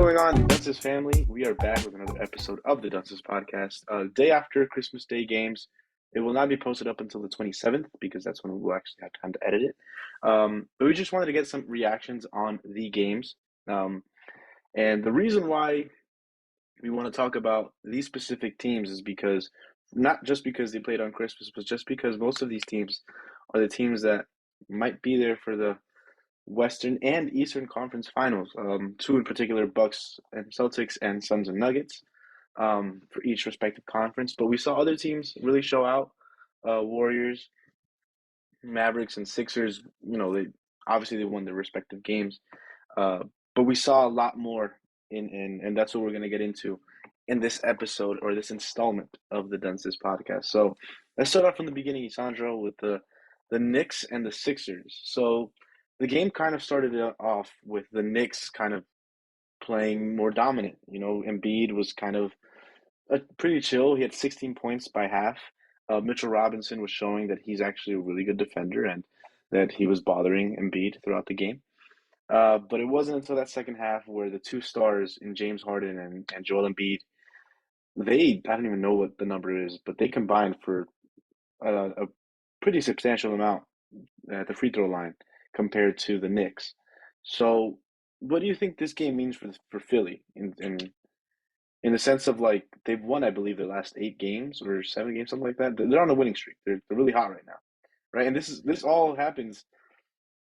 going on, Dunces family? We are back with another episode of the Dunces Podcast. Day after Christmas Day games. It will not be posted up until the 27th because that's when we'll actually have time to edit it. But we just wanted to get some reactions on the games. And the reason why we want to talk about these specific teams is because not just because they played on Christmas, but just because most of these teams are the teams that might be there for the Western and Eastern Conference Finals. Two in particular, Bucks and Celtics, and Suns and Nuggets, for each respective conference. But we saw other teams really show out. Warriors, Mavericks, and Sixers. They obviously won their respective games. But we saw a lot more and that's what we're going to get into in this episode or this installment of the Dunces podcast. So let's start off from the beginning, Sandro, with the Knicks and the Sixers. So the game kind of started off with the Knicks kind of playing more dominant. Embiid was kind of pretty chill. He had 16 points by half. Mitchell Robinson was showing that he's actually a really good defender and that he was bothering Embiid throughout the game. But it wasn't until that second half where the two stars in James Harden and Joel Embiid, I don't even know what the number is, but they combined for a pretty substantial amount at the free throw line compared to the Knicks. So, what do you think this game means for Philly in the sense of, like, they've won, I believe, their last 8 games or 7 games, something like that. They're on a winning streak. They're really hot right now, right? And this all happens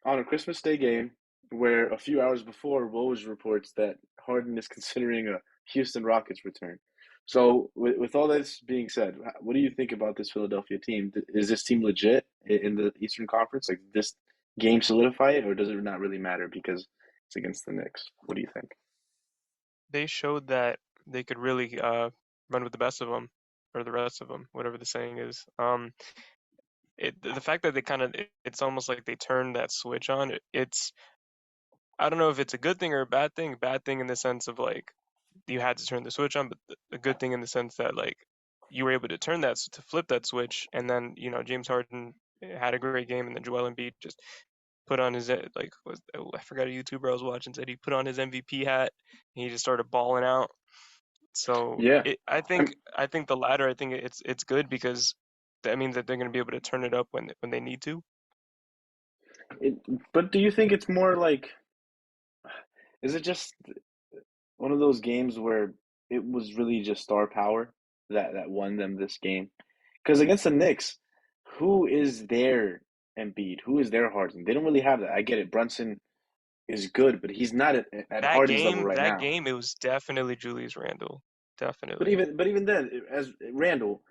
on a Christmas Day game where a few hours before, Woj reports that Harden is considering a Houston Rockets return. So, with all this being said, what do you think about this Philadelphia team? Is this team legit in the Eastern Conference? Like, this game solidify it, or does it not really matter because it's against the Knicks? What do you think? They showed that they could really run with the best of them, or the rest of them, whatever the saying is. The fact that it's almost like they turned that switch on. I don't know if it's a good thing or a bad thing. Bad thing in the sense of, like, you had to turn the switch on, but a good thing in the sense that, like, you were able to to flip that switch, and then James Harden had a great game, and then Joel Embiid just put on his I forgot a YouTuber I was watching said he put on his MVP hat and he just started balling out. So Yeah, I think the latter. I think it's good because that means that they're going to be able to turn it up when they need to. it, but do you think it's more like, is it just one of those games where it was really just star power that won them this game? Because against the Knicks, who is their Embiid? Who is their Harden? They don't really have that. I get it. Brunson is good, but he's not at Harden's level right That now. game, it was definitely Julius Randle, But definitely. even then, as Randall,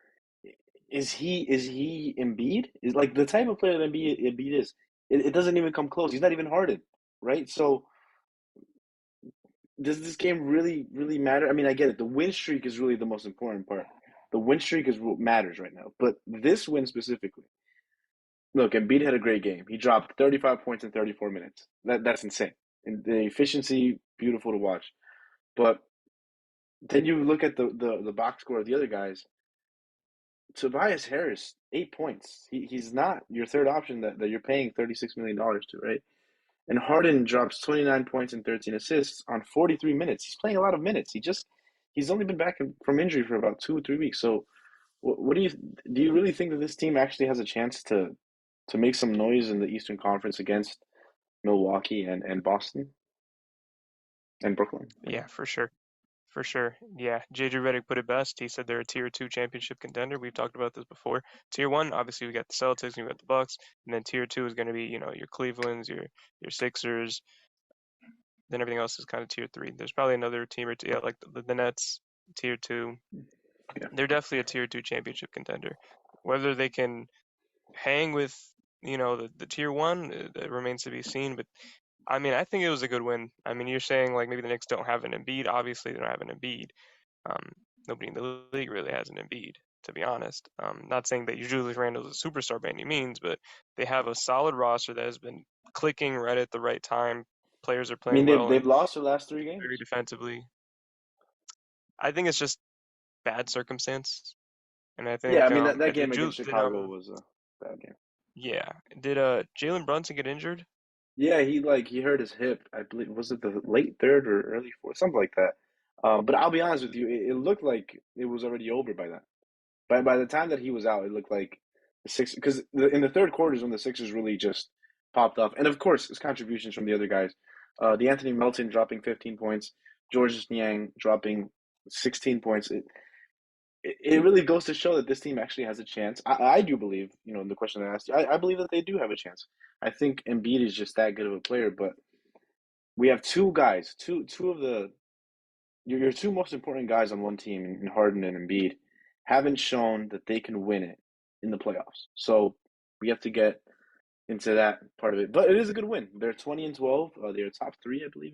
is he Embiid? Is like the type of player that Embiid is. It doesn't even come close. He's not even Harden, right? So does this game really matter? I mean, I get it. The win streak is really the most important part. The win streak is what matters right now. But this win specifically, look, Embiid had a great game. He dropped 35 points in 34 minutes. That's insane. And the efficiency, beautiful to watch. But then you look at the box score of the other guys. Tobias Harris, 8 points. He's not your third option that you're paying $36 million to, right? And Harden drops 29 points and 13 assists on 43 minutes. He's playing a lot of minutes. He's only been back from injury for about 2 or 3 weeks. So, what do you really think that this team actually has a chance to make some noise in the Eastern Conference against Milwaukee and Boston and Brooklyn? Yeah, for sure. For sure. Yeah. JJ Redick put it best. He said they're a tier 2 championship contender. We've talked about this before. Tier 1, obviously we got the Celtics and we got the Bucks, and then tier 2 is going to be, your Clevelands, your Sixers. Then everything else is kind of tier 3. There's probably another team or two, yeah, like the Nets, tier 2. Yeah. They're definitely a tier 2 championship contender. Whether they can hang with, the tier 1, it remains to be seen, but I mean, I think it was a good win. I mean, you're saying, like, maybe the Knicks don't have an Embiid. Obviously, they don't have an Embiid. Um, Nobody in the league really has an Embiid, to be honest. Not saying that Julius Randle is a superstar by any means, but they have a solid roster that has been clicking right at the right time. Players are I mean, playing they've well they've and lost their last 3 very games. defensively. I think it's just bad circumstance, and I Yeah, I think mean that did game against Chicago was a bad game. yeah, did Jalen Brunson get injured? Yeah, he hurt his hip. I believe was it the late third or early fourth, something like that. But I'll be honest with you, it looked like it was already over by then. By the time that he was out, it looked like the Sixers because in the third quarter is when the Sixers really just popped off, and of course, his contributions from the other guys, the Anthony Melton dropping 15 points, Georges Niang dropping 16 points. It really goes to show that this team actually has a chance. I do believe, in the question I asked you, I believe that they do have a chance. I think Embiid is just that good of a player, but we have two guys, two of your two most important guys on one team, in Harden and Embiid, haven't shown that they can win it in the playoffs. So we have to get into that part of it. But it is a good win. They're 20-12. They're top three, I believe,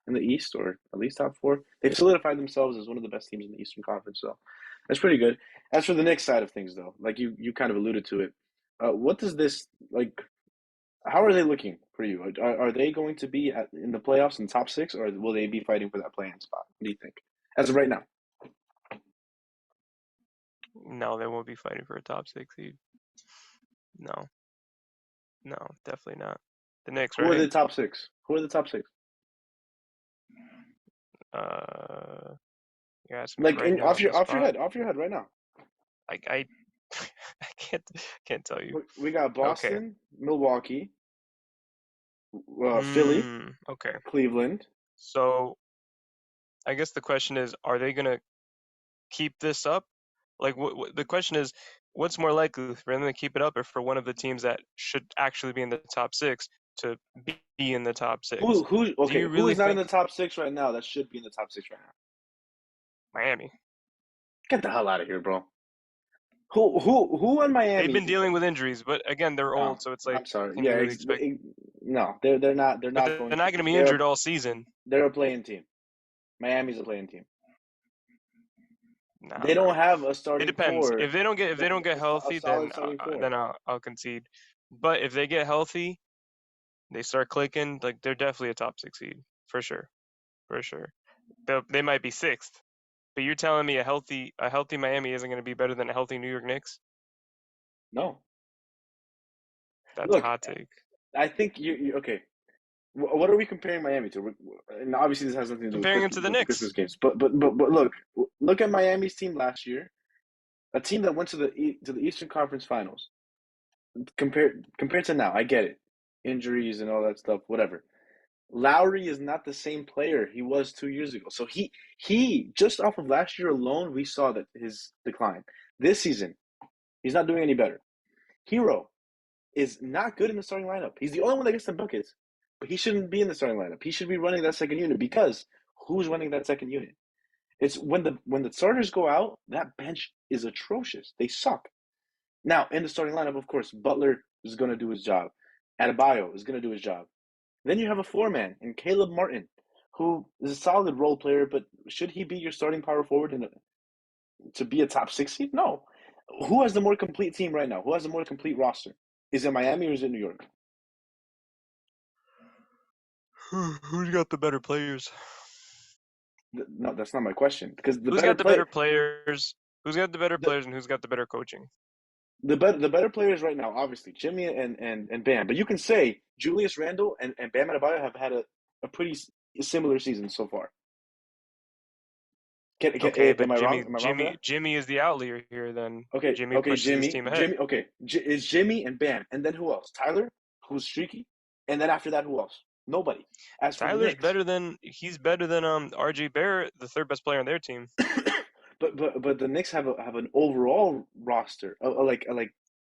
in the East, or at least top four. They've solidified themselves as one of the best teams in the Eastern Conference. So that's pretty good. As for the Knicks side of things, though, like you kind of alluded to it, what does this like? How are they looking for you? Are they going to be in the playoffs in top six, or will they be fighting for that play-in spot? What do you think? As of right now, No, they won't be fighting for a top 6 seed. No, no, definitely not. The Knicks, who are right? the top six? Who are the top six? Uh, you're asking me Like right now off on the your spot. head right now. I I can't tell you. We got Okay. Boston, Milwaukee, Philly, Okay. Cleveland. So I guess the question is, are they gonna keep this up? Like, the question is, what's more likely for them to keep it up, or for one of the teams that should actually be in the top 6 to be in the top 6? Do you Who really is not in think the top six right now that should be in the top six right now? Miami? Get the hell out of here, bro. Who in They've Miami? been dealing with injuries, but again, they're No, old, so it's like, I'm sorry. can you Yeah, really expect? no, they're But not they're going not to going to be. be injured all season. They're a playing team. Miami's a playing team. Nah, They bro. don't have a It starting depends. core, If they don't get a healthy, solid starting core. then I'll concede. But if they get healthy, they start clicking, like they're definitely a top 6 seed for sure, for sure. They might be sixth, but you're telling me a healthy Miami isn't going to be better than a healthy New York Knicks? No, That's a look, hot take. I think you okay. What are we comparing Miami to? And obviously, this has nothing to do Comparing him to the with the Knicks, Christmas games. But look at Miami's team last year. A team that went to the Eastern Conference Finals. Compared to now, I get it, injuries and all that stuff, whatever. Lowry is not the same player he was 2 years ago. So he just off of last year alone, we saw that his decline. This season, he's not doing any better. Hero is not good in the starting lineup. He's the only one that gets some buckets, but he shouldn't be in the starting lineup. He should be running that second unit because who's running that second unit? It's when the starters go out, that bench is atrocious. They suck. Now in the starting lineup, of course, Butler is going to do his job. Adebayo is going to do his job. Then you have a four-man in Caleb Martin, who is a solid role player, but should he be your starting power forward to be a top six seed? No. Who has the more complete team right now? Who has the more complete roster? Is it Miami or is it New York? who's got the better players? No, that's not my question. Because Who's got the better players? Who's got the better the players, and who's got the better coaching? the better players right now, obviously Jimmy and Bam. But you can say Julius Randle and Bam Adebayo have had a pretty similar season so far. Okay, but Am I wrong? Jimmy, Am I wrong for Jimmy, that? Jimmy is the outlier here. Then Okay, Jimmy okay, pushes his team ahead. Jimmy. Okay, is Jimmy and Bam, and then who else? Tyler, who's streaky, and then after that, who else? Nobody. As for the Knicks, He's better than RJ Barrett, the third best player on their team. but the Knicks have an overall roster, like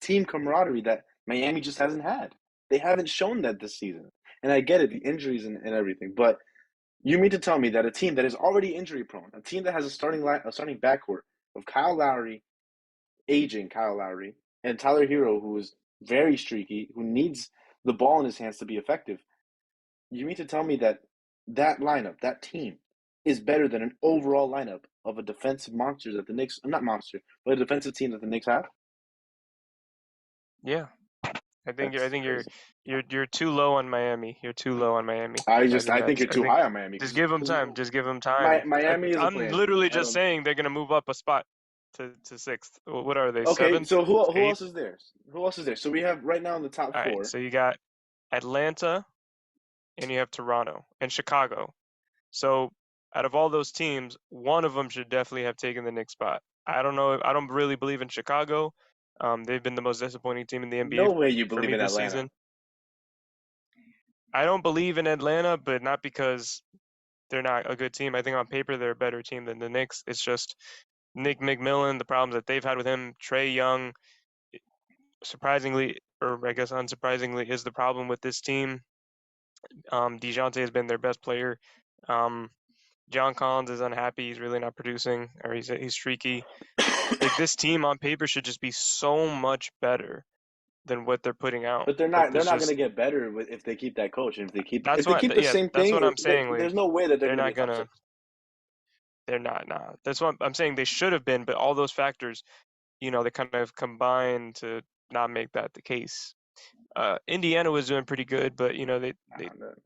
team camaraderie that Miami just hasn't had. They haven't shown that this season, and I get it, the injuries and everything. But you mean to tell me that a team that is already injury prone, a team that has a starting backcourt of Kyle Lowry, aging Kyle Lowry, and Tyler Hero, who is very streaky, who needs the ball in his hands to be effective. You mean to tell me that that lineup, that team, is better than an overall lineup of a defensive monster that the Knicks, not monster, but a defensive team that the Knicks have? Yeah, I That's think crazy. you're too low on Miami. You're too low on Miami. I think you're I too think high on Miami just because give them time. Just give them time. Miami is a I'm playing team. literally I just don't. saying they're gonna move up a spot to sixth. What are they? Okay, Seventh? so who Eighth? else is there? Who else is there? So we have right now in the top All right. four. So you got Atlanta. and you have Toronto and Chicago. So out of all those teams, one of them should definitely have taken the Knicks spot. I don't know. I don't really believe in Chicago. They've been the most disappointing team in the NBA No way you for believe me in this Atlanta. season. I don't believe in Atlanta, but not because they're not a good team. I think on paper they're a better team than the Knicks. It's just Nick McMillan, the problems that they've had with him. Trae Young, surprisingly, or I guess unsurprisingly, is the problem with this team. DeJounte has been their best player. Um, John Collins is unhappy. He's really not producing, or he's streaky. Like this team on paper should just be so much better than what they're putting out. But they're But not. They're there's not going to just get better if they keep that coach, and that's if they what keep the yeah, same that's thing, what I'm saying. there's Like no way that they're they're going to be not a top gonna, six. they're not. Nah. That's what I'm saying. They should have been, but all those factors, they kind of combine to not make that the case. Indiana was doing pretty good, but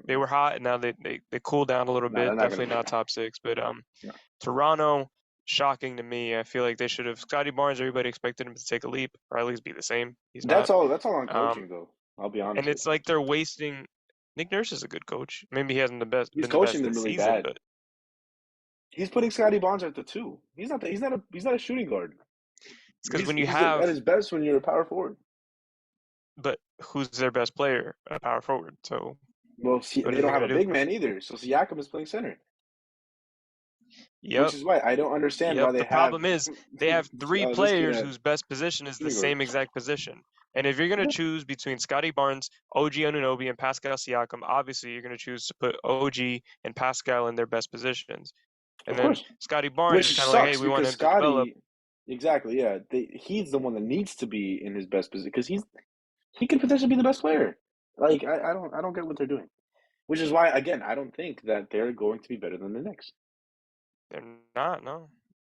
they were hot, and now they cooled down a little No, they're bit. not going to Definitely be not there. top six, but No. Toronto, shocking to me. I feel like they should have. Scotty Barnes, everybody expected him to take a leap or at least be the same. He's That's not. all. That's all on Um, coaching, though. I'll be honest and with it's like they're wasting. Nick Nurse is a good coach. Maybe he hasn't you. He's been the coaching best them this really season, bad. but He's putting Scotty Barnes at the two. He's not a shooting guard. it's because when you He's at have, his best when you're a power forward. but who's their best player? A power forward. So Well, see, what they are they don't have gonna a do? big man either. So Siakam is playing center, which Yep. is why I don't understand why Yep. they The have problem is they have three this kid players at whose best position is the shooting guard. same exact position. And if you're going to Yeah, choose between Scotty Barnes, OG Anunoby, and Pascal Siakam, obviously you're going to choose to put OG and Pascal in their best positions. And of then course. Scotty Barnes is Which kind of like, hey, sucks we want because him to develop. Scotty, exactly, yeah, he's the one that needs to be in his best position because he could potentially be the best player. Like I don't get what they're doing. Which is why again I don't think that they're going to be better than the Knicks. They're not, no.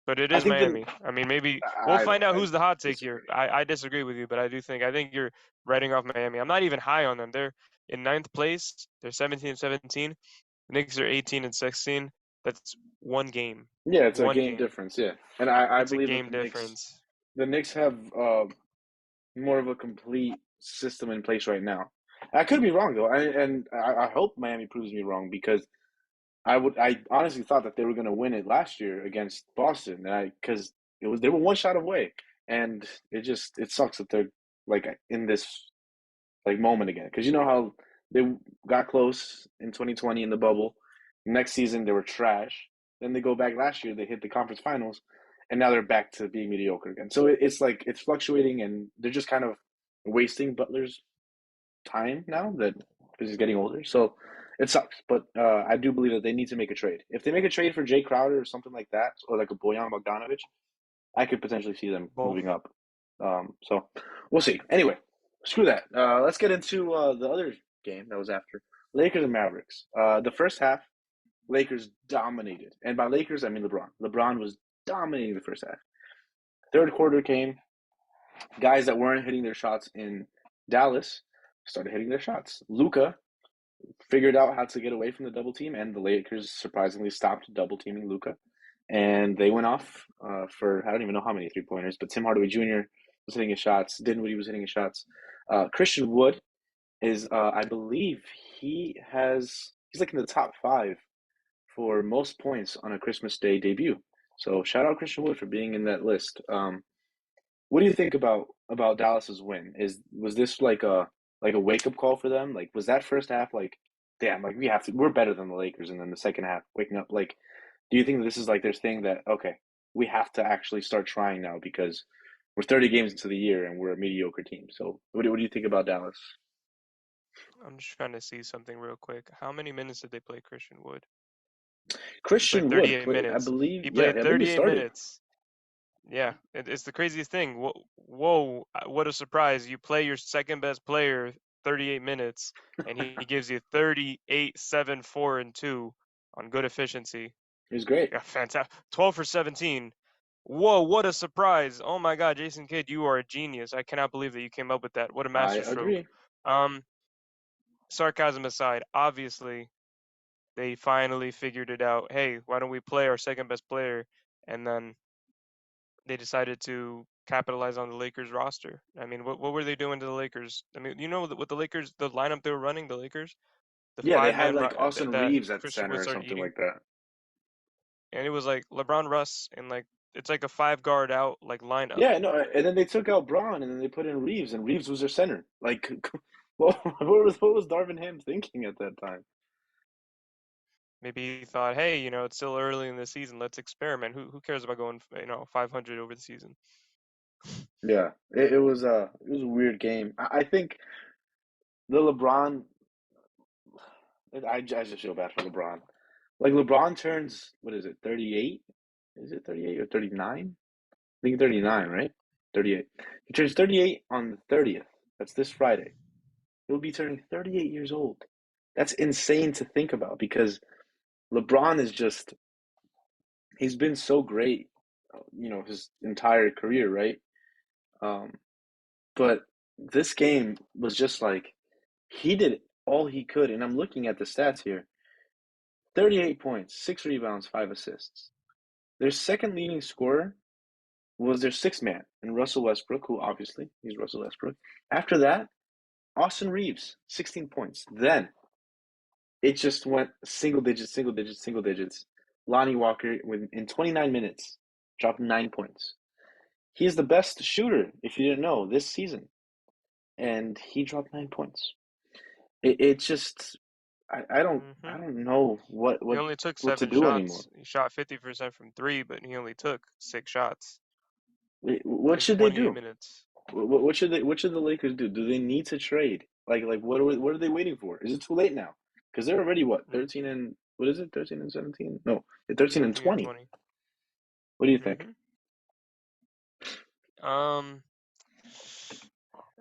But it I is think the Miami. I mean, maybe we'll find out I who's the hot take here. disagree. I disagree with you, but I think you're writing off Miami. I'm not even high on them. They're in ninth place. They're 17-17. The Knicks are 18 and 16. That's one game. Yeah, it's a One game game. difference. Yeah, and I It's a believe that game difference. the Knicks have more of a complete system in place right now. I could be wrong though, I hope Miami proves me wrong because I honestly thought that they were going to win it last year against Boston, and I because it was they were one shot away, and it sucks that they're like in this like moment again because you know how they got close in 2020 in the bubble. Next season they were trash. Then they go back last year, they hit the conference finals, and now they're back to being mediocre again. So it's like it's fluctuating, and they're just kind of wasting Butler's time now that he's getting older. So it sucks, but I do believe that they need to make a trade. If they make a trade for Jay Crowder or something like that, or like a Bojan Bogdanovic, I could potentially see them Both. moving up. So we'll see. Anyway, screw that. Let's get into the other game that was after Lakers and Mavericks. The first half, Lakers dominated, and by Lakers I mean LeBron. LeBron was dominating the first half. Third quarter came. Guys that weren't hitting their shots in Dallas started hitting their shots. Luka figured out how to get away from the double team, and the Lakers surprisingly stopped double teaming Luka, and they went off for I don't even know how many 3 pointers, but Tim Hardaway Jr. was hitting his shots. Dinwiddie was hitting his shots. Christian Wood is, I believe, he's like in the top five for most points on a Christmas Day debut. So shout out Christian Wood for being in that list. What do you think about Dallas's win? Was this like a wake up call for them? Like was that first half like, damn, like we're better than the Lakers, and then the second half waking up like, do you think this is like their thing that okay, we have to actually start trying now because we're 30 games into the year and we're a mediocre team. So what do you think about Dallas? I'm just trying to see something real quick. How many minutes did they play Christian Wood? He played Christian Wood 38 played, minutes. He yeah, played I believe he 38 started. minutes. Yeah, it's the craziest thing. Whoa, what a surprise. You play your second best player 38 minutes, and he gives you 38, 7, 4, and 2 on good efficiency. He was great. Yeah, fantastic. 12 for 17. Whoa, what a surprise. Oh my God, Jason Kidd, you are a genius. I cannot believe that you came up with that. What a I masterstroke. agree. Um, Sarcasm aside, obviously, they finally figured it out. Hey, why don't we play our second best player? And then they decided to capitalize on the Lakers roster. I mean, what were they doing to the Lakers? I mean, you know what the Lakers, the lineup they were running, the Lakers, the Yeah, they five had man like Austin that Reeves at Christian center Wood or started something eating, like that. and it was like LeBron Russ and like it's like a five guard out like lineup. Yeah, no, and then they took out Braun and then they put in Reeves, and Reeves was their center. Like, what was Darvin Ham thinking at that time? Maybe he thought, hey, it's still early in the season. Let's experiment. Who cares about going 500 over the season? Yeah, it was a weird game. I think the LeBron, I just feel bad for LeBron. Like LeBron turns, what is it, 38? Is it 38 or 39? I think 39, right? 38. He turns 38 on the 30th. That's this Friday. He'll be turning 38 years old. That's insane to think about because LeBron is just, he's been so great, his entire career, right? Um, but this game was just like, he did all he could. And I'm looking at the stats here: 38 points, 6 rebounds, 5 assists. Their second leading scorer was their sixth man, and Russell Westbrook, who obviously he's Russell Westbrook. After that, Austin Reeves, 16 points. Then it just went single digits, single digits, single digits. Lonnie Walker, in 29 minutes, dropped 9 points. He is the best shooter, if you didn't know, this season, and he dropped 9 points. It just, I don't I Hmm. don't know what He what only took what to seven do anymore. shots. He shot 50% from three, but he only took 6 shots What in should they 28 do? minutes. What should the Lakers do? Do they need to trade? Like what are they waiting for? Is it too late now? Because they're already what, Mm, 13 and what is it, 13 and 17? No, they're 13 and 13 and 20. 20. What do you think? Hmm. Um,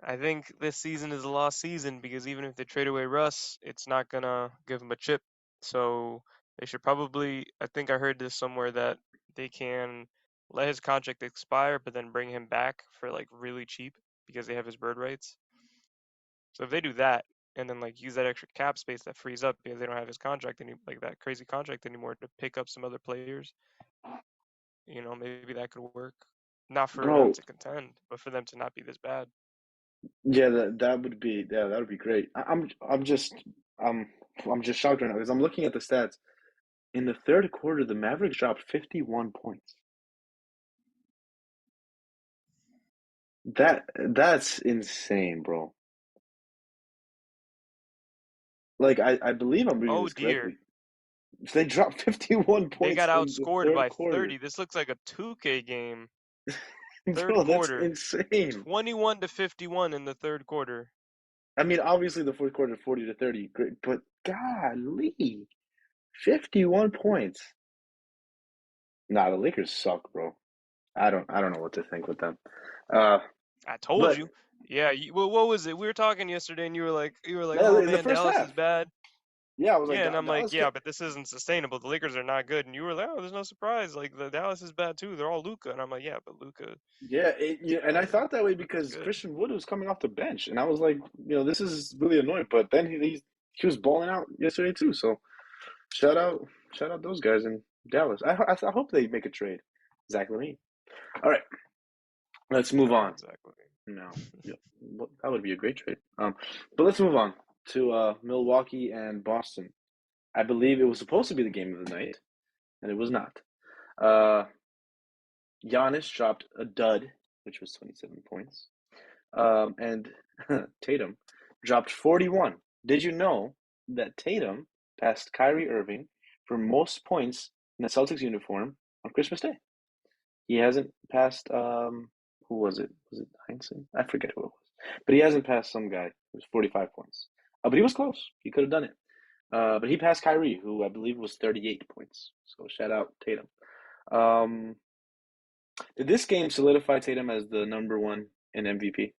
I think this season is a lost season because even if they trade away Russ, it's not gonna give him a chip. So they should probably. I think I heard this somewhere that they can let his contract expire, but then bring him back for like really cheap because they have his bird rights. So if they do that and then like use that extra cap space that frees up because they don't have his contract any like that crazy contract anymore to pick up some other players, maybe that could work. Not for them Bro, to contend, but for them to not be this bad. yeah, that would be great. I'm I'm just shocked right now because I'm looking at the stats. In the third quarter, the Mavericks dropped 51 points. That's insane, bro. Like I believe I'm reading Oh this dear. correctly. They dropped 51 They points got in the outscored third by quarter. 30. This looks like a 2K game. Third Bro, that's quarter. insane. 21 to 51 in the third quarter. I mean, obviously the fourth quarter 40 to 30, great, but golly, 51 points. Nah, the Lakers suck, bro. I don't know what to think with them. Uh, I told but you. Yeah, well, what was it? We were talking yesterday and you were like, yeah, "Oh in the man, first Dallas is half, bad." yeah, I was like, Yeah, and I'm like, Dallas "Yeah, could, but this isn't sustainable. The Lakers are not good." And you were like, "Oh, there's no surprise. Like the Dallas is bad too. They're all Luca." And I'm like, "Yeah, but Luca yeah, yeah, and I uh, thought that way is because good." Christian Wood was coming off the bench, and I was like, this is really annoying. But then he was balling out yesterday too. So shout out, shout out those guys in Dallas. I hope they make a trade. Zach LaVine. All right, let's move Shout on. out Zach LaVine. No, yeah, well, that would be a great trade. But let's move on to Milwaukee and Boston. I believe it was supposed to be the game of the night, and it was not. Uh, Giannis dropped a dud, which was 27 points, and Tatum dropped 41. Did you know that Tatum passed Kyrie Irving for most points in a Celtics uniform on Christmas Day? He hasn't passed who was it? Was it Heinsohn? I forget who it was. But he hasn't passed some guy who was 45 points. But he was close. He could have done it. But he passed Kyrie, who I believe was 38 points. So shout out Tatum. Um, did this game solidify Tatum as the number one in MVP?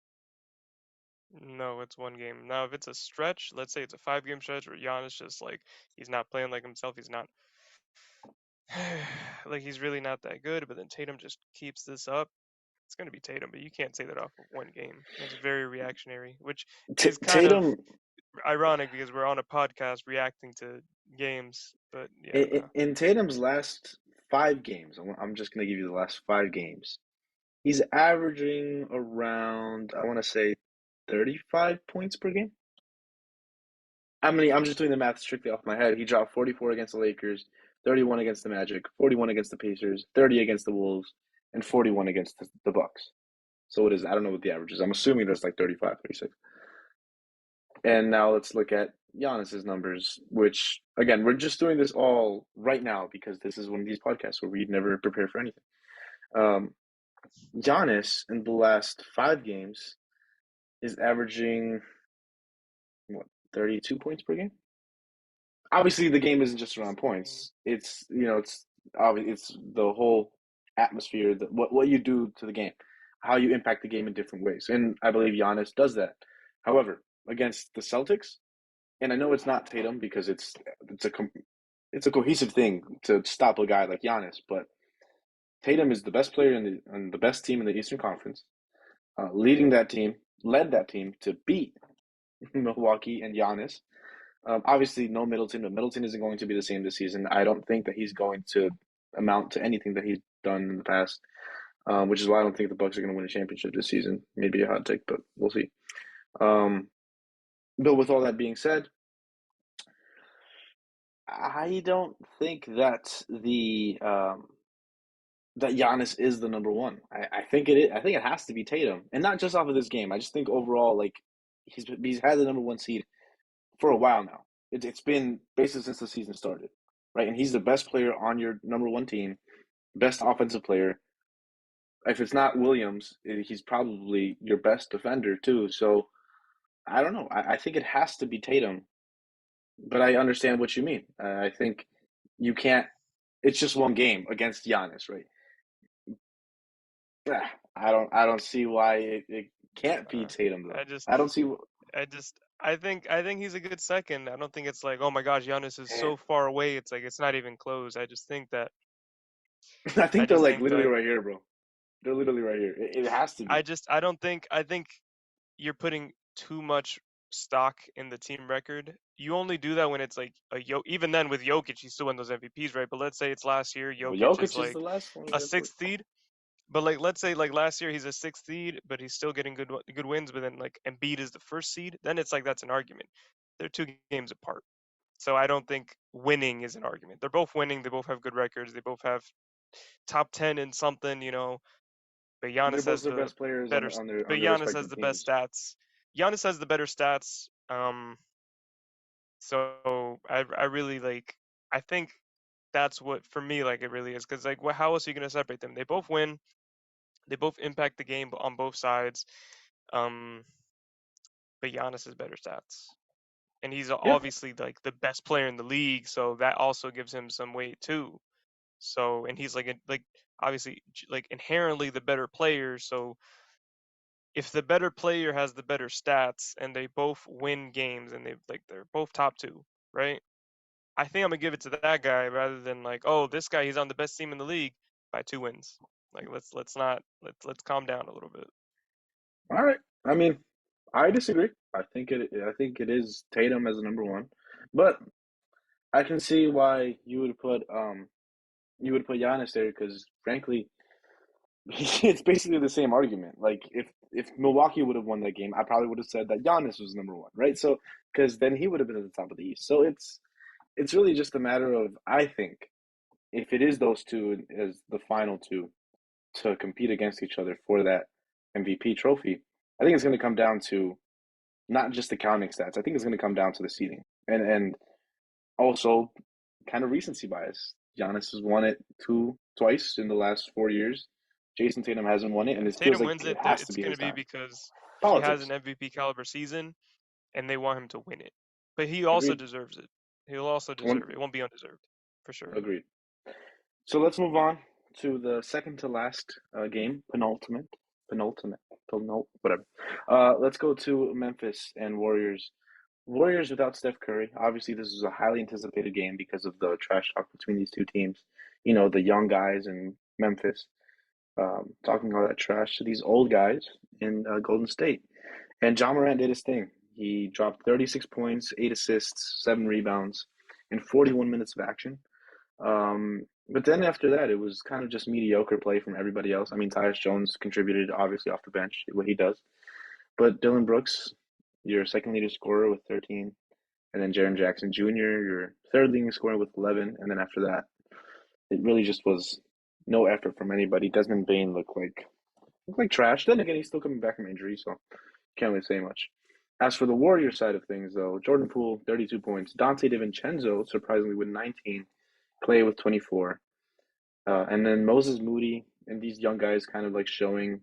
No, it's one game. Now, if it's a stretch, let's say it's a 5 game stretch where Giannis just like he's not playing like himself, he's not like he's really not that good, but then Tatum just keeps this up. It's going to be Tatum, but you can't say that off of one game. That's very reactionary, which is kind of Tatum ironic because we're on a podcast reacting to games. But yeah, in, no. in Tatum's last 5 games. I'm just gonna give you the last 5 games. He's averaging around, I want to say, 35 points per game. I'm just doing the math strictly off my head. He dropped 44 against the Lakers, 31 against the Magic, 41 against the Pacers, 30 against the Wolves, and 41 against the Bucks. So what is I don't know what the average is. I'm assuming that's like 35, 36. And now let's look at Giannis's numbers, which again, we're just doing this all right now because this is one of these podcasts where we never prepare for anything. Um, Giannis in the last 5 games is averaging what 32 points per game. Obviously, the game isn't just around points. It's it's obviously it's the whole atmosphere, what you do to the game, how you impact the game in different ways, and I believe Giannis does that. However, against the Celtics, and I know it's not Tatum because it's a it's a cohesive thing to stop a guy like Giannis, but Tatum is the best player in the best team in the Eastern Conference, leading that team, led that team to beat Milwaukee and Giannis. Obviously, no Middleton, but Middleton isn't going to be the same this season. I don't think that he's going to amount to anything that he's done in the past, which is why I don't think the Bucks are going to win a championship this season. Maybe a hot take, but we'll see. Um, but with all that being said, I don't think that that Giannis is the number one. I think it is. I think it has to be Tatum, and not just off of this game. I just think overall, like he's had the number one seed for a while now. It's been basically since the season started, right? And he's the best player on your number one team, best offensive player. If it's not Williams, he's probably your best defender too. So I don't know. I think it has to be Tatum, but I understand what you mean. I think you can't. It's just one game against Giannis, right? I don't see why it can't be Uh, Tatum though. I just I don't see. I think he's a good second. I don't think it's like, oh my gosh, Giannis is so far away. It's like it's not even close. I I think they're just like think literally like right here, bro. They're literally right here. It has to be. I think you're putting too much stock in the team record. You only do that when it's like even then with Jokic, he's still win those MVPs, right? But let's say it's last year, Well, Jokic is Jokic is the like last one. a sixth seed. But like let's say like last year he's a sixth seed, but he's still getting good wins. But then like Embiid is the first seed, then it's like that's an argument. They're 2 games apart. So I don't think winning is an argument. They're both winning. They both have good records. They both have top 10 in something. But They're Giannis both has their the best players better. on But their Giannis has respective the best teams. stats. Giannis has the better stats. So I really like. I think that's what for me like it really is because like how else are you gonna separate them? They both win. They both impact the game on both sides. Um, but Giannis has better stats, and he's Yeah, obviously like the best player in the league. So that also gives him some weight too. So and he's like obviously like inherently the better player. So if the better player has the better stats and they both win games and they're both top two, right? I think I'm gonna give it to that guy rather than like, oh, this guy he's on the best team in the league by 2 wins. Like let's not let's calm down a little bit. all right. I mean, I disagree. I think it is Tatum as the number one, but I can see why you would put Giannis there because frankly, it's basically the same argument. Like if Milwaukee would have won that game, I probably would have said that Giannis was number one, right? So because then he would have been at the top of the East. So it's really just a matter of I think if it is those two as the final two to compete against each other for that MVP trophy, I think it's going to come down to not just the counting stats. I think it's going to come down to the seeding and also kind of recency bias. Giannis has won it twice in the last 4 years. Jason Tatum hasn't won it, and If it feels Tatum like wins it it, has to it's be gonna his be time. because he has Politics. an MVP caliber season and they want him to win it. But he also Agreed. deserves it. He'll also One, deserve it. It won't be undeserved for sure. agreed. So let's move on to the second to last game, penultimate, whatever. Let's go to Memphis and Warriors. Warriors without Steph Curry. Obviously, this is a highly anticipated game because of the trash talk between these two teams. You know, the young guys in Memphis talking all that trash to these old guys in Golden State. And John Morant did his thing. He dropped 36 points, 8 assists, 7 rebounds in 41 minutes of action. But then after that, it was kind of just mediocre play from everybody else. I mean, Tyus Jones contributed obviously off the bench, what he does. But Dylan Brooks, your second leading scorer with 13. and then Jaren Jackson Jr., your third leading scorer with 11, and then after that, it really just was no effort from anybody. Desmond Bain looked like trash. Then again, he's still coming back from injury, so can't really say much. As for the Warriors side of things, though, Jordan Poole, 32 points. Dante DiVincenzo, surprisingly, with 19. Clay with 24. And then Moses Moody and these young guys kind of like showing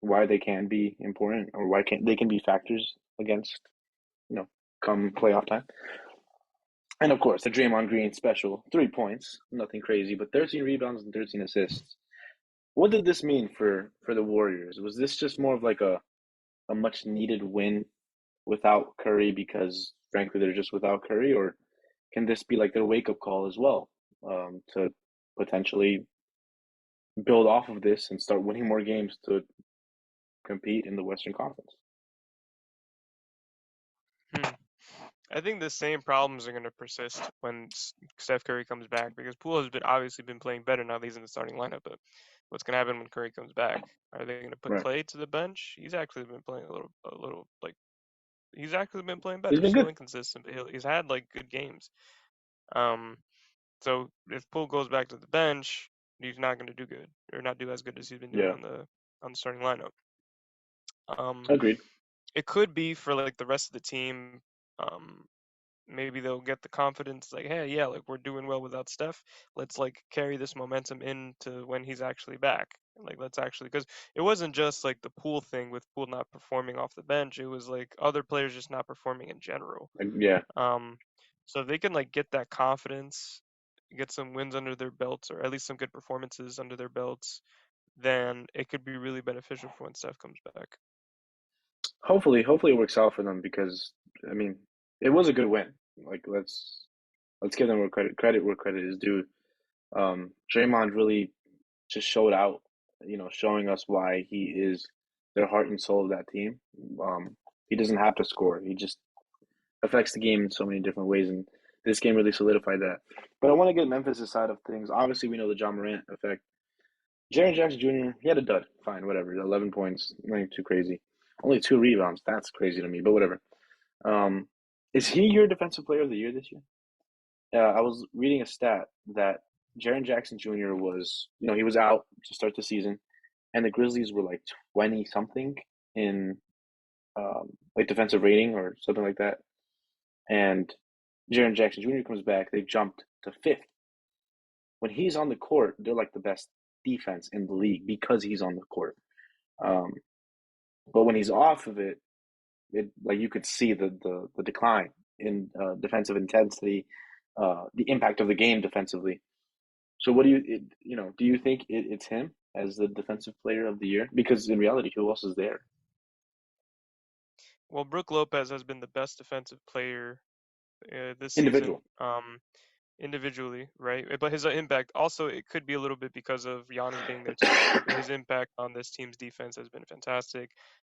why they can be important or why can they can be factors against, you know, come playoff time. And of course, the Draymond Green special, 3 points, nothing crazy, but 13 rebounds and 13 assists. What did this mean for the Warriors? Was this just more of like a much needed win without Curry because frankly they're just without Curry, or can this be like their wake up call as well, to potentially build off of this and start winning more games to compete in the Western Conference? Hmm. I think the same problems are going to persist when Steph Curry comes back because Poole has obviously been playing better now that he's in the starting lineup. But what's going to happen when Curry comes back? Are they going to put Right. Clay to the bench? He's actually been playing a little like he's actually been playing He's better. been Still good. inconsistent, but he's had like good games. Um, so if Poole goes back to the bench, he's not going to do good or not do as good as he's been doing Yeah. on the starting lineup. Um, Agreed. it could be for like the rest of the team. Um, maybe they'll get the confidence like, hey, yeah, like we're doing well without Steph. Let's like carry this momentum into when he's actually back. Like let's actually because it wasn't just like the Poole thing with Poole not performing off the bench. It was like other players just not performing in general. Like, yeah. Um, so if they can like get that confidence, get some wins under their belts, or at least some good performances under their belts, then it could be really beneficial for when Steph comes back. Hopefully it works out for them because I mean it was a good win. Like let's give them where credit is due. Draymond really just showed out, showing us why he is their heart and soul of that team. He doesn't have to score. He just affects the game in so many different ways, and this game really solidified that. But I want to get Memphis' side of things. Obviously, we know the John Morant effect. Jaren Jackson Jr., he had a dud. Fine, whatever. 11 points, nothing too crazy. Only 2 rebounds. That's crazy to me, but whatever. Um, is he your defensive player of the year this year? I was reading a stat that Jaren Jackson Jr. was, he was out to start the season, and the Grizzlies were like 20 something in like defensive rating or something like that. And Jaren Jackson Jr. comes back, they jumped to fifth. When he's on the court, they're like the best defense in the league because he's on the court. Um, but when he's off of it like you could see the decline in defensive intensity, the impact of the game defensively. So what do you think it's him as the defensive player of the year? Because in reality, who else is there? Well, Brook Lopez has been the best defensive player this season. Individual. Individually, right? But his impact also it could be a little bit because of Giannis being there too. But his impact on this team's defense has been fantastic.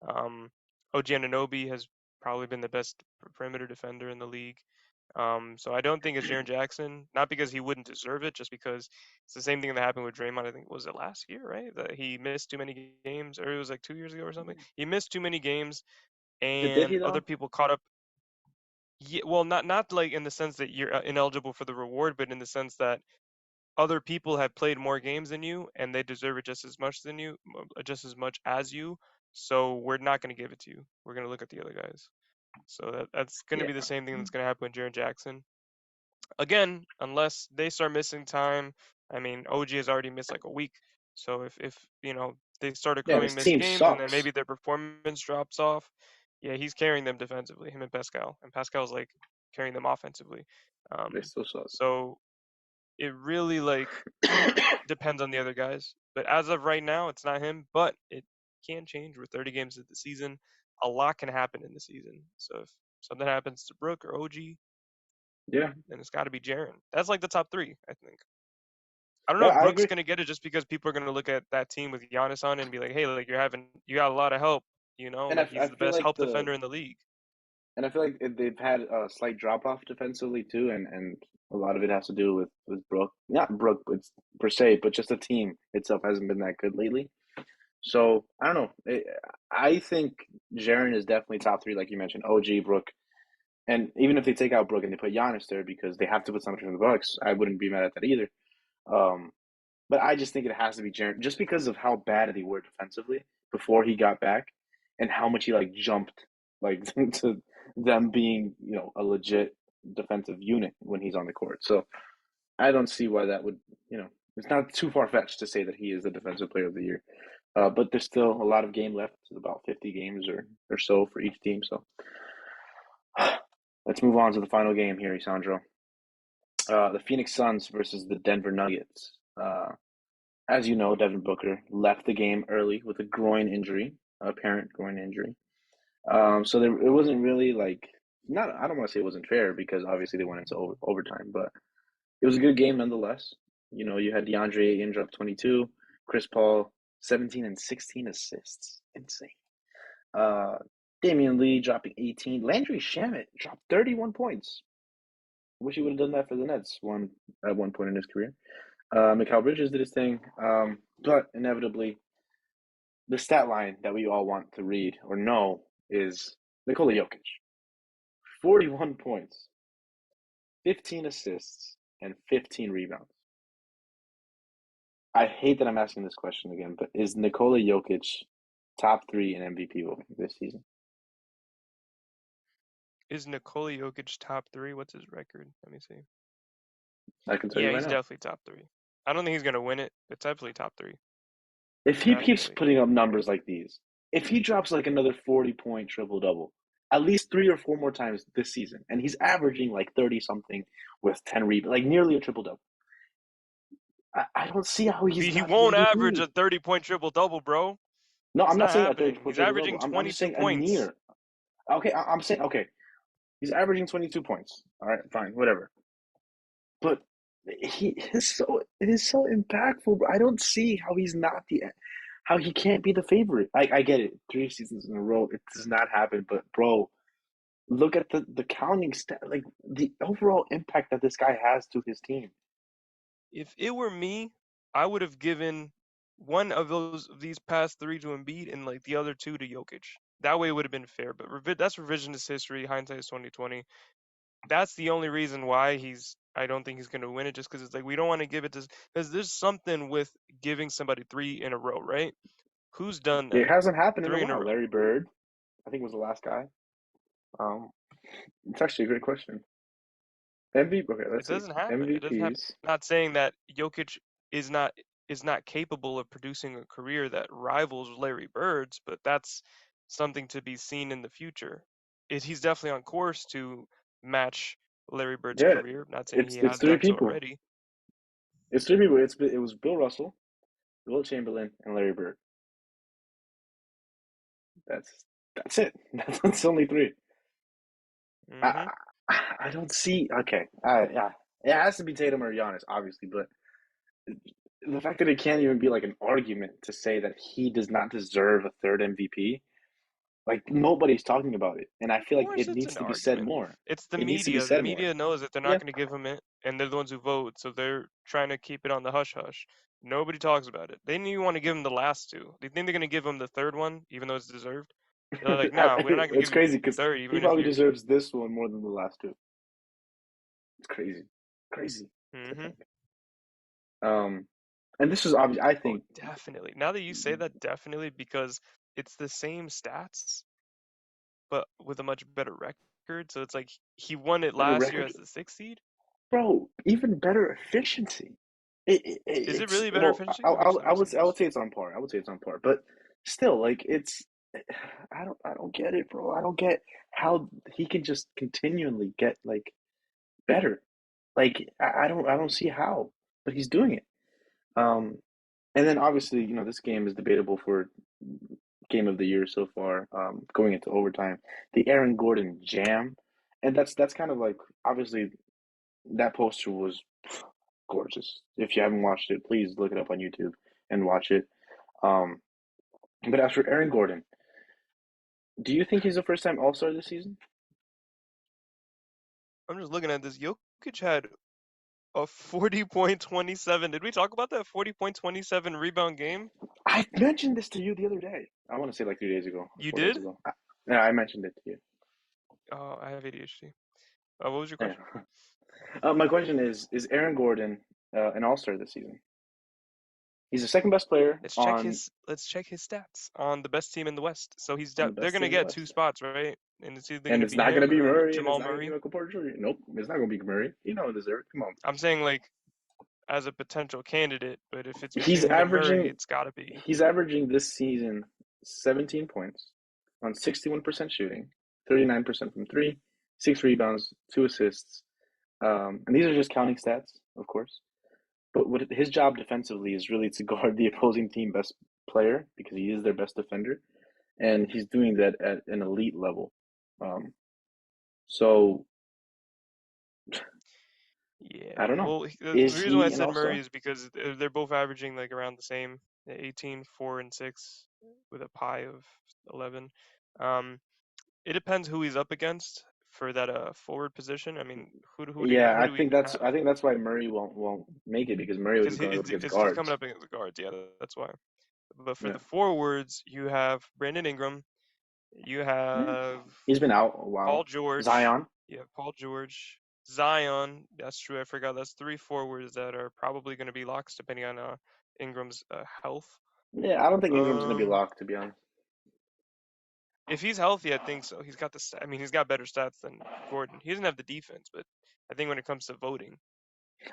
Um, OG Anunoby has probably been the best perimeter defender in the league. So I don't think it's Jaren Jackson, not because he wouldn't deserve it, just because it's the same thing that happened with Draymond. I think was it last year, right? That he missed too many games, or it was like 2 years ago or something. He missed too many games, Did he and other though? people caught up. Yeah, well, not like in the sense that you're ineligible for the reward, but in the sense that other people have played more games than you, and they deserve it just as much than you, just as much as you. So we're not going to give it to you. We're going to look at the other guys. So that's going to Yeah. be the same thing that's going to happen with Jaren Jackson. Again, unless they start missing time. I mean, OG has already missed like a week. So if they start Yeah, accruing this missed team games, and then sucks. maybe their performance drops off, yeah, he's carrying them defensively. Him and Pascal's like carrying them offensively. They Um, still suck. so it really like depends on the other guys. But as of right now, it's not him. But it can change. We're 30 games of the season. A lot can happen in the season. So if something happens to Brooke or OG, Yeah. then it's got to be Jaren. That's like the top three, I think. I don't know Yeah, if I Brooks agree. gonna get it just because people are gonna look at that team with Giannis on it and be like, hey, like you got a lot of help, And like he's I the feel best like help defender in the league. they've had a slight drop off defensively too, and a lot of it has to do with Brook. Not Brook, it's per se, but just the team itself hasn't been that good lately. So I don't know. I think Jaren is definitely top three, like you mentioned. OG, Brook, And even if they take out Brook and they put Giannis there because they have to put somebody from the Bucks, I wouldn't be mad at that either. Um, but I just think it has to be Jaren just because of how bad they were defensively before he got back and how much he like jumped like to them being, a legit defensive unit when he's on the court. So I don't see why that would, it's not too far fetched to say that he is the defensive player of the year. But there's still a lot of game left, about 50 games or so for each team. So let's move on to the final game here, Isandro. The Phoenix Suns versus the Denver Nuggets. As you know, Devin Booker left the game early with a groin injury, apparent groin injury. So it wasn't really like not. I don't want to say it wasn't fair because obviously they went into overtime, but it was a good game nonetheless. You had DeAndre Ayton drop 22, Chris Paul 17 and 16 assists, insane. Uh, Damian Lee dropping 18. Landry Shamet dropped 31 points. Wish he would have done that for the Nets at one point in his career. Mikal Bridges did his thing, but inevitably, the stat line that we all want to read or know is Nikola Jokic. 41 points, 15 assists, and 15 rebounds. I hate that I'm asking this question again, but is Nikola Jokic top 3 in MVP voting this season? Is Nikola Jokic top 3? What's his record? Let me see. I can tell you Yeah, right he's now. definitely top 3. I don't think he's gonna win it. It's definitely top 3. If he keeps Definitely. putting up numbers like these, if he drops like another 40-point triple double, at least 3 or 4 more times this season, and he's averaging like 30 something with 10 rebounds, like nearly a triple double. I don't see how he's He not the won't average MVP. a 30-point triple double, bro. No, It's I'm not not saying a 30 happening. point He's triple double. averaging I'm just 22 saying a points. near. Okay, I'm saying okay. He's averaging 22 points. All right, fine, whatever. But it is so impactful. I don't see how he can't be the favorite. I get it. 3 seasons in a row, it does not happen. But bro, look at the counting stat, like the overall impact that this guy has to his team. If it were me, I would have given one of these past 3 to Embiid and like the other 2 to Jokic. That way it would have been fair. But that's revisionist history. Hindsight is 2020. That's the only reason why I don't think he's going to win it, just because it's like we don't want to give it to, because there's something with giving somebody 3 in a row, right? Who's done It that? hasn't happened in a 3 in a while. row. Larry Bird, I think, was the last guy. Um, it's actually a great question. MVP. Okay, It let's see. doesn't happen. It doesn't happen. MVPs. Not saying that Jokic is not capable of producing a career that rivals Larry Bird's, but that's something to be seen in the future. He's definitely on course to match Larry Bird's Yeah, career. Not saying he it's has three done so people. already. It's three people. It was Bill Russell, Will Chamberlain, and Larry Bird. That's it. That's only three. I Hmm. I don't see. Okay, yeah, it has to be Tatum or Giannis, obviously, but the fact that it can't even be like an argument to say that he does not deserve a third MVP, like nobody's talking about it, and I Of feel like course, it it's needs an to be said argument. more. It's the It needs to be media. The said more. media knows that they're not Yeah, going to give him it, and they're the ones who vote, so they're trying to keep it on the hush hush. Nobody talks about it. They didn't even want to give him the last 2. They think they're going to give him the third one, even though it's deserved. They're like, nah, we're not going to it's give you crazy because third, he even if probably you're. deserves this one more than the last two. It's crazy, crazy to Hmm. think. And this is obvious. I Oh, think definitely. Now that you say that, definitely, because it's the same stats, but with a much better record. So it's like he won it better last year record, as the 6th seed. bro. Even better efficiency. Is it It's really better well, efficiency? I would Let me say see. it's on par. I would say it's on par, but still, like it's. I don't get it, bro. I don't get how he can just continually get like better. Like I don't see how, but he's doing it. Um, and then obviously, this game is debatable for game of the year so far, going into overtime. The Aaron Gordon jam, and that's kind of like obviously that poster was gorgeous. If you haven't watched it, please look it up on YouTube and watch it. Um, but as for Aaron Gordon, do you think he's a first time All Star this season? I'm just looking at this. Jokic had a 40.27. Did we talk about that 40.27 rebound game? I mentioned this to you the other day. I want to say like 3 days ago or You 4 days did? ago. Yeah, I mentioned it to you. Oh, I have ADHD. What was your Yeah. question? My question is Aaron Gordon an all-star this season? He's the second best player Let's check his stats on the best team in the West. So on the they're best gonna team in the get two West. spots, right? And it's either And gonna it's be not going to him be or Murray, and it's Jamal not going to be Murray. Michael Porter Jr. Nope, it's not going to be Murray. You know this, Eric. Come on. I'm saying like as a potential candidate, but if it's He's between him and Murray, averaging it's gotta be. he's averaging this season 17 points on 61% shooting, 39% from three, 6 rebounds, 2 assists. And these are just counting stats, of course. But what his job defensively is really to guard the opposing team best player because he is their best defender, and he's doing that at an elite level. Um, so Yeah. I don't know. Well, the Is reason why I he an said all Murray star? is because they're both averaging like around the same, 18, 4, and 6, with a pie of 11. Um, it depends who he's up against for that forward position. I mean, Yeah, who do we even I have? think that's why Murray won't make it because Murray would Because be going up against he's coming guards. up against the guards. Yeah, that's why. But for Yeah. the forwards, you have Brandon Ingram, you Yeah. have He's been out a Paul while. George, Zion. you have Paul George, Zion. That's true. I forgot. That's three forwards that are probably going to be locks depending on Ingram's health. Yeah, I don't think Ingram's gonna be Um, locked to be honest. if he's healthy, I think so. He's got I mean, he's got better stats than Gordon. He doesn't have the defense, but I think when it comes to voting,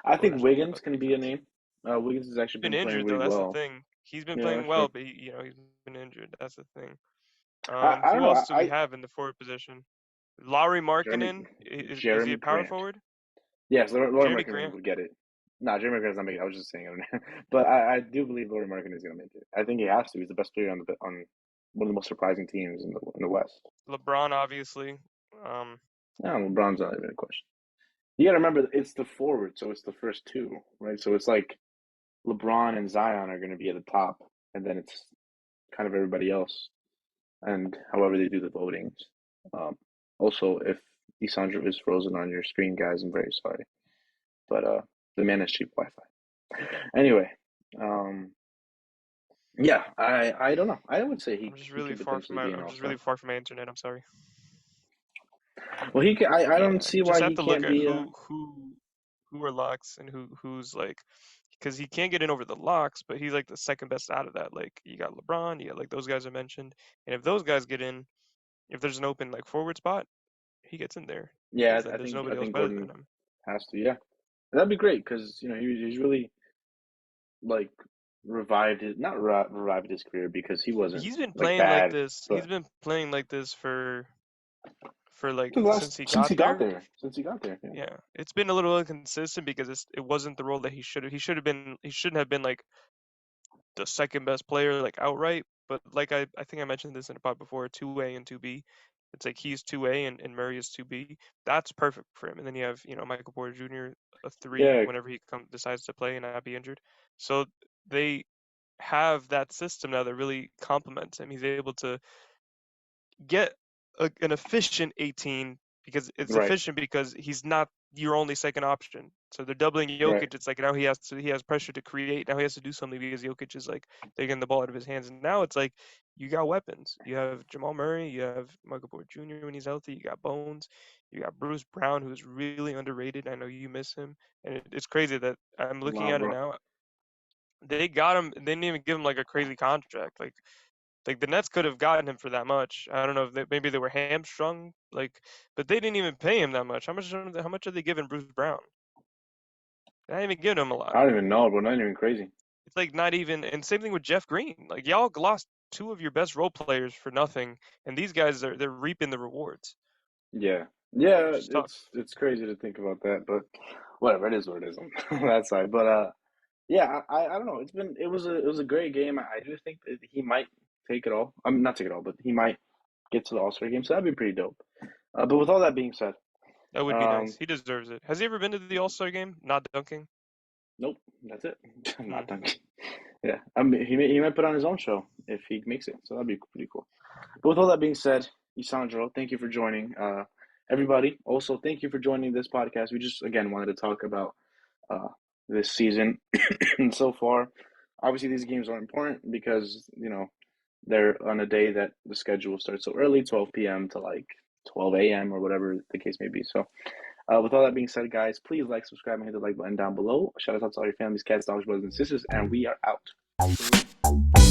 I think Gordon's Wiggins got the can be a defense. name. Wiggins has He's actually been been playing injured though. really That's the well. thing. He's been Yeah, playing that's well, true. but he's been injured. That's the thing. I don't Who know. else do we have in the forward position? Lauri Jeremy Markkinen. Is he Jeremy a power Grant. forward? Yes, Laura Jeremy Markin Grant. would get it. No, Jeremy Grant's not making it. I was just saying it. But I do believe Laura Markin is gonna make it. I think he has to. He's the best player on one of the most surprising teams in the West. LeBron, obviously. Um, No, LeBron's not even a question. You got to remember, it's the forward, so it's the first two, right? So it's like LeBron and Zion are going to be at the top, and then it's kind of everybody else, and however they do the votings. Um, Also, if Isandro is frozen on your screen, guys, I'm very sorry, but the man has cheap Wi-Fi. Anyway, um, yeah, I don't know. I would say he could potentially be an I'm all just really star. far from my internet. I'm sorry. Well, he can, I don't Yeah, see just why have he to look can't at be. who are locks and who's like, because he can't get in over the locks, but he's like the second best out of that. Like you got LeBron, you got like those guys I mentioned, and if those guys get in, if there's an open like forward spot, he gets in there Yeah, because then there's I nobody else think better than Gordon him. has to. Yeah, that'd be great because he's really like revived his career because he wasn't He's been like playing like bad, this. He's but been playing like this for like the since last he since got he got there. there, yeah, Yeah, it's been a little inconsistent because it wasn't the role that he should have been. He shouldn't have been like the second best player like outright. But like I think I mentioned this in a pod before, 2A and 2B. It's like he's 2A and Murray is 2B. That's perfect for him. And then you have, Michael Porter Jr. a 3 yeah, whenever he decides to play and not be injured. So they have that system now that really complements him. He's able to get an efficient 18 because it's right, efficient because he's not your only second option. So they're doubling right, Jokic. It's like now he has pressure to create. Now he has to do something because Jokic is like taking the ball out of his hands. And now it's like you got weapons. You have Jamal Murray. You have Michael Porter Jr. when he's healthy. You got Bones. You got Bruce Brown, who's really underrated. I know you miss him, and it's crazy that I'm looking nah, at it bro. now. They got him. They didn't even give him like a crazy contract. Like the Nets could have gotten him for that much. I don't know if maybe they were hamstrung, like, but they didn't even pay him that much. How much are they giving Bruce Brown? They're not even giving him a lot. I don't even know, bro. Not even crazy. It's like not even. And same thing with Jeff Green. Like y'all lost two of your best role players for nothing, and these guys they're reaping the rewards, Yeah, yeah, which is tough. it's crazy to think about that, but whatever. It is what it is on that side. But yeah, I don't know. It was a great game. I do think that he might take it all. I'm not take it all, but he might get to the All Star game, so that'd be pretty dope. But with all that being said, That would be nice. um, He deserves it. Has he ever been to the All Star game? Not dunking. nope, that's it. Hmm. Not done. Yeah, I mean, he might put on his own show if he makes it, so that'd be pretty cool. But with all that being said, Isandro, thank you for joining. Everybody, also thank you for joining this podcast. We just again wanted to talk about uh, this season and so far. Obviously, these games are important because they're on a day that the schedule starts so early, 12 p.m. to like 12 a.m. or whatever the case may be. So With all that being said, guys, please like, subscribe, and hit the like button down below. Shout out to all your families, cats, dogs, brothers, and sisters, and we are out. True.